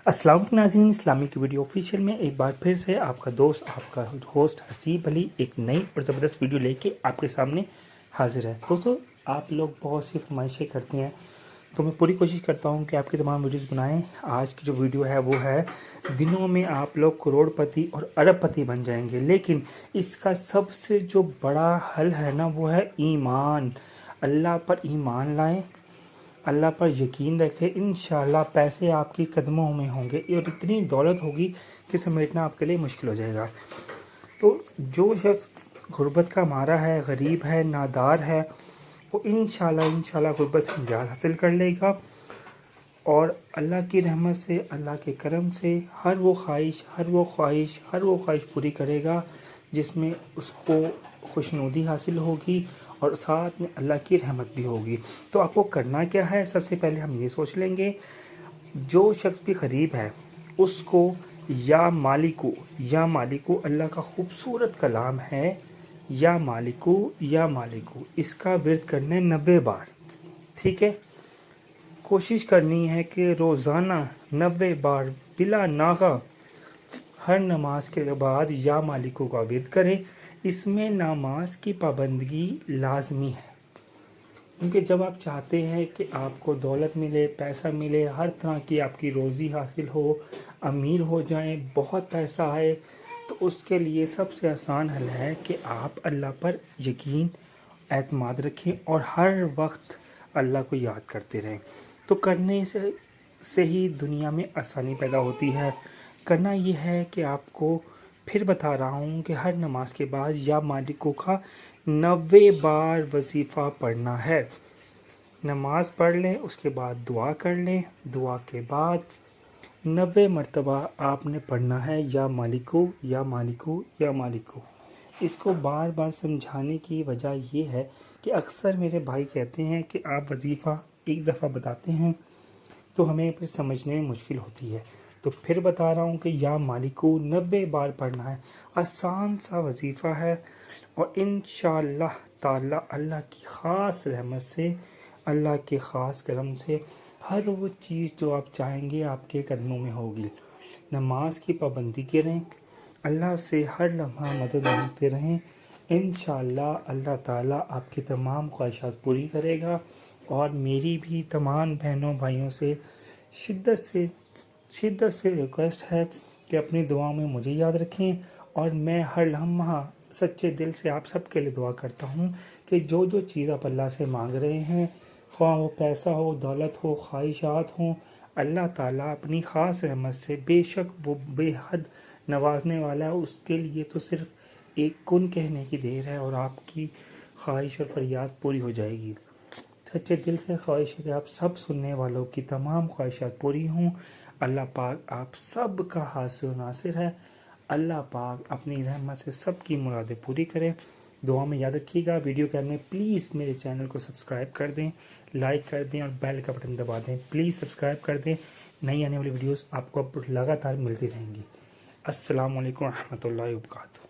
अस्सलाम वालेकुम नाज़रीन, इस्लामिक वीडियो ऑफिशियल में एक बार फिर से आपका दोस्त, आपका होस्ट हसीब अली एक नई और ज़बरदस्त वीडियो लेके आपके सामने हाजिर है। दोस्तों, आप लोग बहुत सी फरमाइशें करते हैं, तो मैं पूरी कोशिश करता हूं कि आपकी तमाम वीडियोस बनाएं। आज की जो वीडियो है वो है दिनों में आप लोग करोड़पति और अरबपति बन जाएंगे, लेकिन इसका सबसे जो बड़ा हल है ना वो है ईमान। अल्लाह पर ईमान लाएं, अल्लाह पर यकीन रखें, इंशाल्लाह पैसे आपकी कदमों में होंगे और इतनी दौलत होगी कि समेटना आपके लिए मुश्किल हो जाएगा। तो जो शख्स गुर्बत का मारा है, गरीब है, नादार है, वो इंशाल्लाह गुर्बत से निजात हासिल कर लेगा और अल्लाह की रहमत से, अल्लाह के करम से हर वो ख्वाहिश पूरी करेगा जिसमें उसको खुशनुदी हासिल होगी और साथ में अल्लाह की रहमत भी होगी। तो आपको करना क्या है, सबसे पहले हम ये सोच लेंगे, जो शख्स भी गरीब है उसको या मालिकू अल्लाह का खूबसूरत कलाम है, या मालिकू इसका विर्द करना है 90 बार। ठीक है, कोशिश करनी है कि रोज़ाना 90 बार बिला नागा हर नमाज के बाद या मालिकू का विर्द करें। इसमें नमाज की पाबंदगी लाजमी है, क्योंकि जब आप चाहते हैं कि आपको दौलत मिले, पैसा मिले, हर तरह की आपकी रोज़ी हासिल हो, अमीर हो जाएं, बहुत पैसा आए, तो उसके लिए सबसे आसान हल है कि आप अल्लाह पर यकीन एतमाद रखें और हर वक्त अल्लाह को याद करते रहें। तो करने से ही दुनिया में आसानी पैदा होती है। करना यह है कि आपको फिर बता रहा हूँ कि हर नमाज के बाद या मालिकों का 90 बार वजीफ़ा पढ़ना है। नमाज पढ़ लें, उसके बाद दुआ कर लें, दुआ के बाद 90 मरतबा आपने पढ़ना है या मालिकू। इसको बार बार समझाने की वजह यह है कि अक्सर मेरे भाई कहते हैं कि आप वजीफ़ा एक दफ़ा बताते हैं तो हमें फिर समझने में मुश्किल होती है। तो फिर बता रहा हूँ कि या मालिकू 90 बार पढ़ना है। आसान सा वजीफ़ा है और इंशाअल्लाह ताला अल्लाह की ख़ास रहमत से, अल्लाह के ख़ास करम से हर वो चीज़ जो आप चाहेंगे आपके कदमों में होगी। नमाज की पाबंदी करें, अल्लाह से हर लम्हा मदद मांगते रहें, इंशाअल्लाह अल्लाह ताला आपकी तमाम ख्वाहिशात पूरी करेगा। और मेरी भी तमाम बहनों भाइयों से शिद्दत से रिक्वेस्ट है कि अपनी दुआ में मुझे याद रखें, और मैं हर लम्हा सच्चे दिल से आप सब के लिए दुआ करता हूँ कि जो जो चीज़ आप अल्लाह से मांग रहे हैं, ख्वाह वो पैसा हो, दौलत हो, ख्वाहिशात हों, अल्लाह ताला अपनी ख़ास रहमत से, बेशक वो बेहद नवाजने वाला है, उसके लिए तो सिर्फ एक कुन कहने की देर है और आपकी ख्वाहिश और फरियाद पूरी हो जाएगी। सच्चे दिल से ख्वाहिश है कि आप सब सुनने वालों की तमाम ख्वाहिशात पूरी हों। अल्लाह पाक आप सब का हासिल नासिर है। अल्लाह पाक अपनी रहमत से सब की मुरादें पूरी करें। दुआ में याद रखिएगा। वीडियो के में प्लीज़ मेरे चैनल को सब्सक्राइब कर दें, लाइक कर दें और बेल का बटन दबा दें। प्लीज़ सब्सक्राइब कर दें, नई आने वाली वीडियोस आपको अब लगातार मिलती रहेंगी। अस्सलाम वालेकुम रहमतुल्लाहि व बरकातुहू।